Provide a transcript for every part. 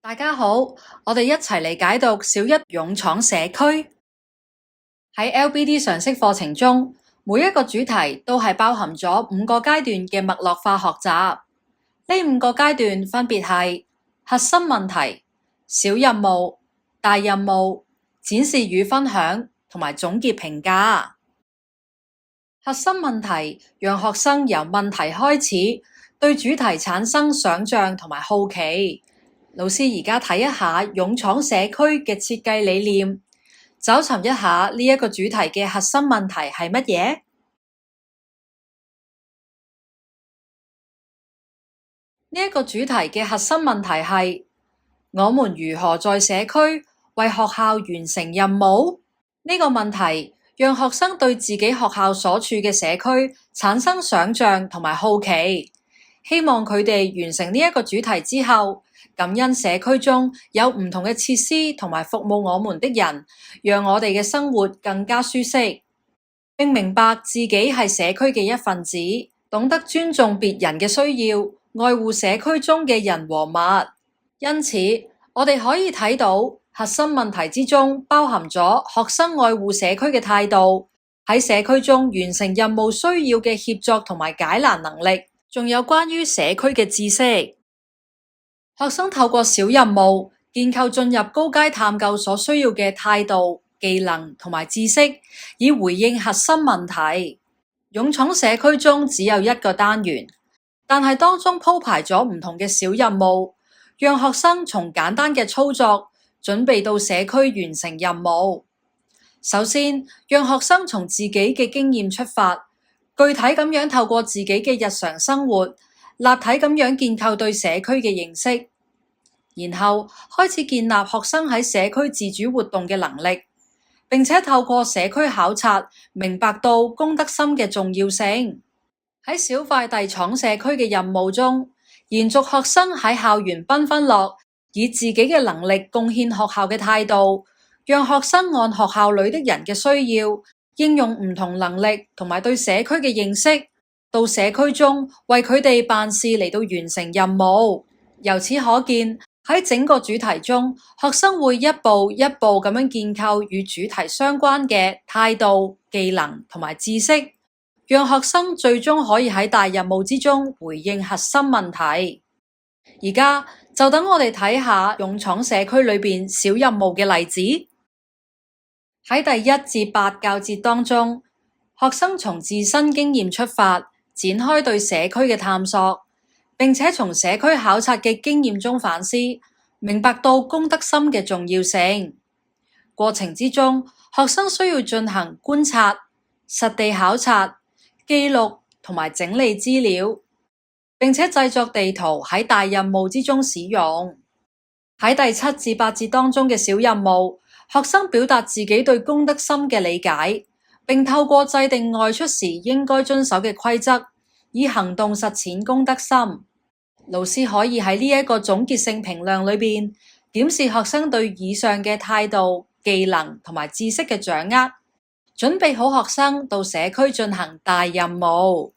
大家好，我哋一齊嚟解讀小一勇闖社區。喺 LBD 常識課程中，每一個主題都係包含咗5個階段嘅脈絡化學習。呢5個階段分別係核心問題、小任務、大任務、展示與分享同埋總結評價。核心問題讓學生由問題開始，對主題產生想像同埋好奇。老師而家睇一下勇闖社區嘅設計理念，找尋一下呢一個主題嘅核心問題係乜嘢？呢一個主題嘅核心問題係我們如何在社區為學校完成任務？呢個問題讓學生對自己學校所處嘅社區產生想像同埋好奇，希望佢哋完成呢一個主題之後，感恩社區中有唔同嘅設施同埋服務我們的人，讓我哋嘅生活更加舒適，並明白自己係社區嘅一份子，懂得尊重別人嘅需要，愛護社區中嘅人和物。因此，我哋可以睇到核心問題之中包含咗學生愛護社區嘅態度，喺社區中完成任務需要嘅協作同埋解難能力，仲有關於社區嘅知識。學生透過小任務建構進入高階探究所需要嘅態度、技能同埋知識，以回應核心問題。勇闖社區中只有一個單元，但係當中鋪排咗唔同嘅小任務，讓學生從簡單嘅操作準備到社區完成任務。首先，讓學生從自己嘅經驗出發，具體咁樣透過自己嘅日常生活，立體咁樣建構對社區嘅認識，然後開始建立學生喺社區自主活動嘅能力，並且透過社區考察，明白到公德心嘅重要性。喺小快遞闖社區嘅任務中，延續學生喺校園繽紛樂，以自己嘅能力貢獻學校嘅態度，讓學生按學校裏的人嘅需要，應用唔同能力同埋對社區嘅認識，到社區中為佢哋辦事嚟到完成任務。由此可見，喺整個主題中，學生會一步一步咁樣建構與主題相關嘅態度、技能同埋知識，讓學生最終可以喺大任務之中回應核心問題。而家就等我哋睇下勇闖社區裏邊小任務嘅例子。喺第1至8教節當中，學生從自身經驗出發，展開對社區嘅探索，並且從社區考察嘅經驗中反思，明白到公德心嘅重要性。過程之中，學生需要進行觀察、實地考察、記錄同埋整理資料，並且製作地圖喺大任務之中使用。喺第7至8節當中嘅小任務，學生表達自己對公德心嘅理解，並透過制定外出時應該遵守嘅規則，以行動實踐公德心。老師可以喺呢一個總結性評量裏邊，檢視學生對以上嘅態度、技能同埋知識嘅掌握，準備好學生到社區進行大任務。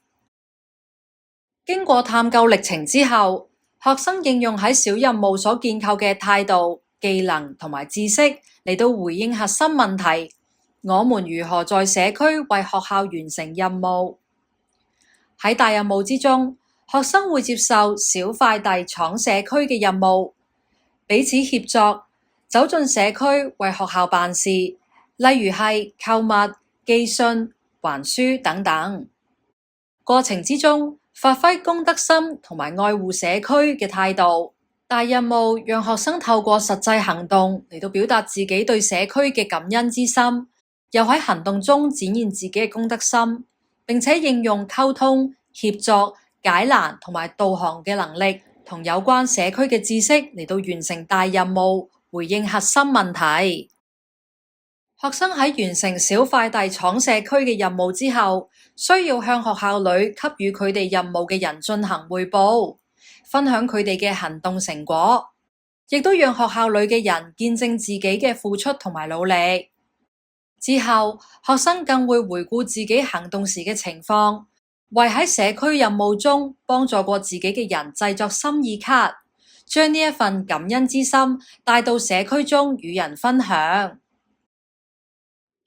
經過探究歷程之後，學生應用喺小任務所建構嘅態度、技能同埋知識嚟到回應核心問題：我們如何在社區為學校完成任務？喺大任務之中，學生會接受小快遞闖社區嘅任務，彼此協作，走進社區為學校辦事，例如係購物、寄信、還書等等。過程之中，發揮公德心同埋愛護社區嘅態度。大任務讓學生透過實際行動嚟到表達自己對社區嘅感恩之心，又喺行動中展現自己嘅公德心，並且應用溝通、協作、解難同埋導航嘅能力，同有關社區嘅知識嚟到完成大任務，回應核心問題。學生喺完成小快遞闖社區嘅任務之後，需要向學校裏給予佢哋任務嘅人進行匯報，分享佢哋嘅行動成果，亦都讓學校裏嘅人見證自己嘅付出同埋努力。之後，學生更會回顧自己行動時嘅情況，為喺社區任務中幫助過自己嘅人製作心意卡，將呢一份感恩之心帶到社區中與人分享。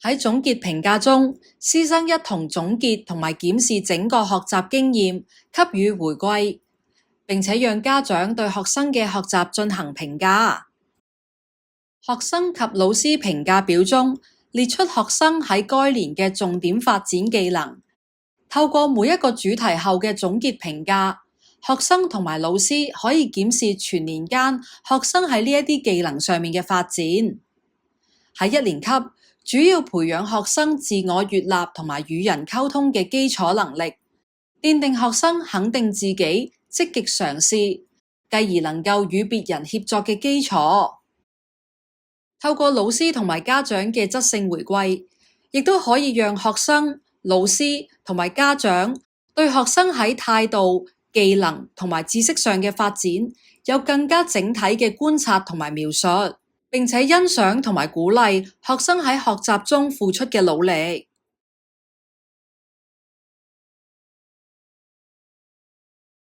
喺總結評價中，師生一同總結同埋檢視整個學習經驗，給予回饋，並且讓家長對學生嘅學習進行評價。學生及老師評價表中列出學生喺該年嘅重點發展技能。透過每一個主題後嘅總結評價，學生同埋老師可以檢視全年間學生喺呢一啲技能上面嘅發展。喺一年級，主要培養學生自我閱納同埋與人溝通嘅基礎能力，奠定學生肯定自己、積極嘗試，繼而能夠與別人協作嘅基礎。透過老師同埋家長嘅質性回饋，亦都可以讓學生、老師同埋家長對學生喺態度、技能同埋知識上嘅發展有更加整體嘅觀察同埋描述，並且欣賞同埋鼓勵學生喺學習中付出嘅努力。